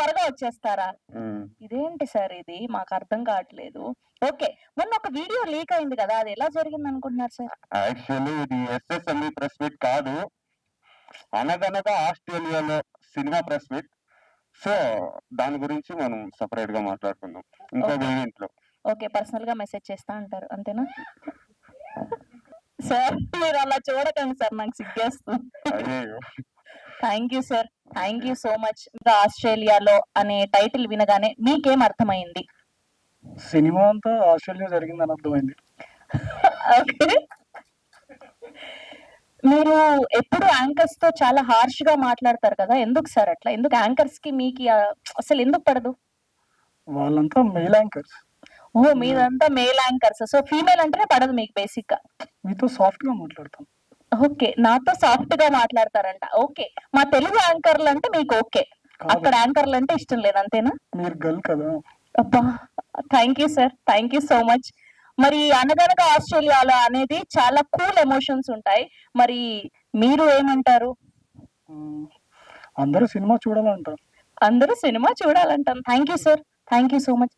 త్వరగా వచ్చేస్తారా? ఇదేంటి సార్ ఇది? మాకు అర్థం కావట్లేదు. ఓకే. మొన్న ఒక వీడియో లీక్ అయింది కదా! అది ఎలా జరిగిందనుకుంటున్నారు సార్? యాక్చువల్లీ ఇది ఎస్ఎస్ఎంఈ ప్రెస్ మీట్ కాదు. అనగనగా ఆస్ట్రేలియాలో సినిమా ప్రెస్ మీట్. సో, దాని గురించి మనం సెపరేట్ గా మాట్లాడుకుందాం. ఇంకో ఓకే. వేరియంట్ లో. ఓకే. పర్సనల్‌గా మెసేజ్ చేస్తా అంటారు. అంతేనా? సార్ మీరు అలా చూడకండి సార్. నాకు సిగ్గేస్తుంది. అయ్యయ్యో! Thank you sir. Thank you so much. ఆస్ట్రేలియాలో అనే టైటిల్ వినగానే మీకేం అర్థమైంది? సినిమా అంతా ఆస్ట్రేలియా జరిగిందని అర్థమైంది. ఓకే. మీరు ఎప్పుడు యాంకర్స్ తో చాలా హార్ష్ గా మాట్లాడతారు కదా! ఎందుకు సార్ అట్లా? ఎందుకు యాంకర్స్ కి మీకి అసలు ఎందుకు పడదు? వాళ్ళంతా మెయిల్ యాంకర్స్. ఓహ్! మీదంతా మేల్ యాంకర్స్. సో ఫీమేల్ అంటేనే పడదు మీకు బేసిక్‌గా. మీతో సాఫ్ట్ గా మాట్లాడతాం. ఓకే. నాతో సాఫ్ట్ గా మాట్లాడతారంట. ఓకే. మా తెలుగు యాంకర్లు అంటే మీకు ఓకే. కాదు. అక్కడ యాంకర్లు అంటే ఇష్టం లేదు అంతేనా? మీరు గర్ల్ కదా. అబ్బా! Thank you sir. Thank you so much. మరి అనగనగా ఆస్ట్రేలియాలో అనేది చాలా కూల్ ఎమోషన్స్ ఉంటాయి. మరి మీరు ఏమంటారు? అందరూ సినిమా చూడాలంటారు. అందరూ సినిమా చూడాలంటాం. Thank you sir. Thank you so much.